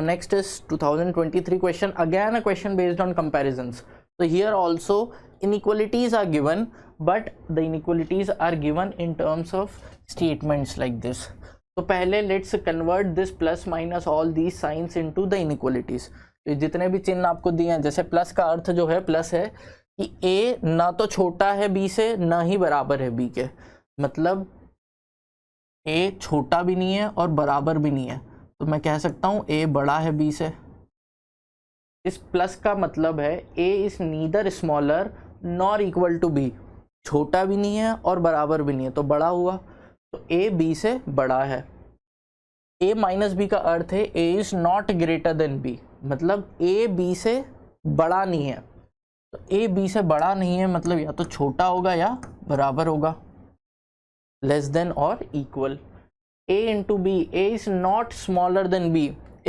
Next is 2023 question, again a question based on comparisons. So here also inequalities are given, but the inequalities are given in terms of statements like this. तो पहले let's convert this plus minus all these signs into the inequalities. तो जितने भी चिन्ह आपको दिए हैं, जैसे प्लस का अर्थ जो है प्लस है कि ए ना तो छोटा है बी से ना ही बराबर है बी के, मतलब ए छोटा भी नहीं है और बराबर भी नहीं है, तो मैं कह सकता हूँ ए बड़ा है बी से. इस प्लस का मतलब है A is neither smaller nor equal to B, छोटा भी नहीं है और बराबर भी नहीं है, तो बड़ा हुआ, तो ए बी से बड़ा है. ए माइनस बी का अर्थ है A is not greater than B, मतलब ए बी से बड़ा नहीं है. तो ए बी से बड़ा नहीं है मतलब या तो छोटा होगा या बराबर होगा, लेस देन और equal. A into B, A is not smaller than B.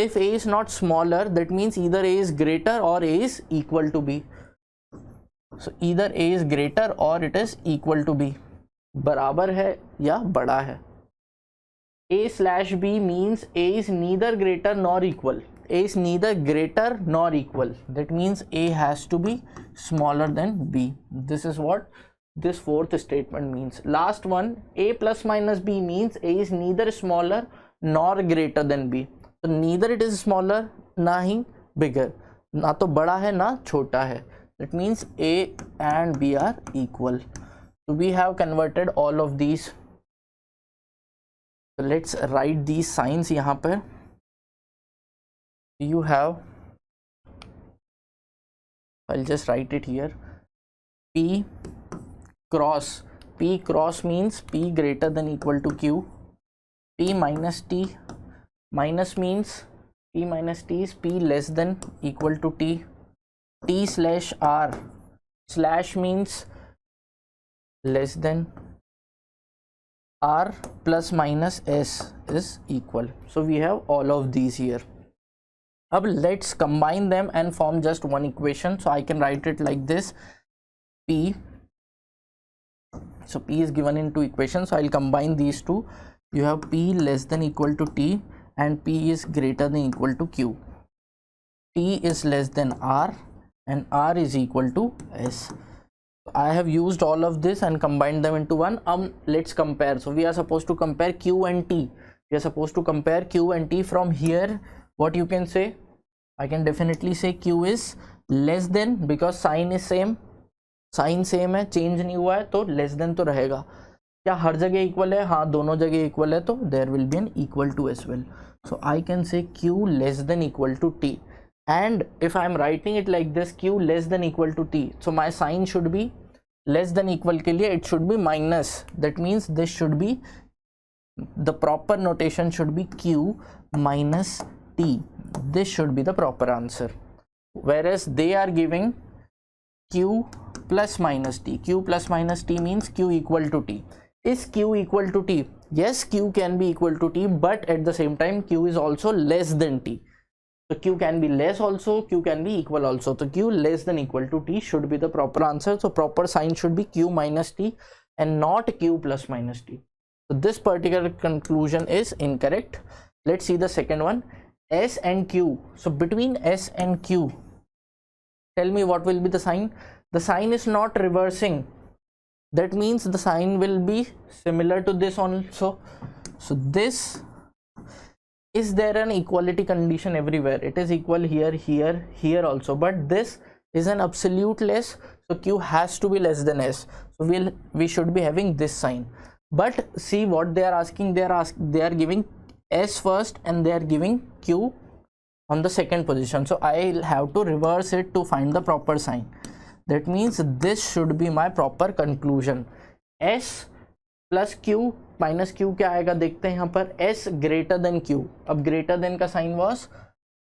If A is not smaller, that means either A is greater or A is equal to B. So either A is greater or it is equal to B. बराबर है या बड़ा है. A slash B means A is neither greater nor equal. A is neither greater nor equal. That means A has to be smaller than B. This is what this fourth statement means. Last one, A plus minus B means A is neither smaller nor greater than B. So neither it is smaller ना ही bigger, ना तो बड़ा है ना छोटा है. That means A and B are equal. So we have converted all of these. So let's write these signs यहाँ पर. You have, I'll just write it here, P cross. P cross means P greater than equal to Q. P minus T, minus means P minus T is P less than equal to T. T slash R, slash means less than R plus minus S is equal. So we have all of these here. Now let's combine them and form just one equation. So I can write it like this, P. So P is given in two equations, so I'll combine these two. You have P less than equal to T and P is greater than equal to Q. T is less than R and R is equal to S. I have used all of this and combined them into one. Let's compare. So we are supposed to compare Q and T. We are supposed to compare Q and T. From here, what you can say? I can definitely say Q is less than, because sign is same. Sign same है, change नहीं हुआ है, तो less than तो रहेगा. क्या हर जगह equal है? हाँ, दोनों जगह इक्वल है, तो there will be an equal to as well. So I can say Q less than equal to T, and if I am writing it like this, Q less than equal to T, so my sign should be less than equal के लिए it should be minus. That means this should be, the proper notation should be Q minus T. This should be the proper answer. whereas they are giving Q plus minus T. Q plus minus T means Q equal to T. Is Q equal to T? Yes, Q can be equal to T, but at the same time Q is also less than T. So Q can be less also, Q can be equal also. So Q less than equal to T should be the proper answer. So proper sign should be Q minus T and not Q plus minus T. So this particular conclusion is incorrect. Let's see the second one, S and Q. So between S and Q, tell me what will be the sign. The sign is not reversing. That means the sign will be similar to this also. So this, is there an equality condition everywhere? It is equal here, here, here also, but this is an absolute less, so Q has to be less than S. So we should be having this sign. But see what they are asking. They are giving S first and they are giving Q on the second position. So I'll have to reverse it to find the proper sign. That means this should be my proper conclusion. S plus Q minus Q क्या आएगा देखते हैं यहाँ पर. S greater than Q. अब greater than का sign was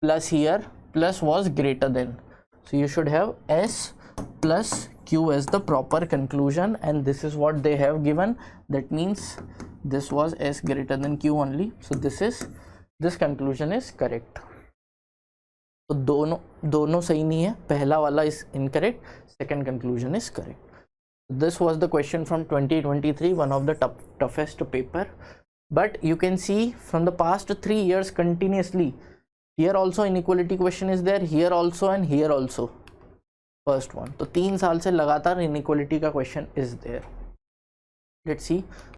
plus here, plus was greater than. So you should have S plus Q as the proper conclusion, and this is what they have given. That means this was S greater than Q only. So this conclusion is correct. तो दोनों सही नहीं है. पहला वाला is incorrect, second conclusion is correct. This was the question from 2023, one of the toughest paper. But you can see from the past 3 years continuously here also inequality question is there, here also and here also, first one. तो 3 साल से लगातार inequality का question is there. Let's C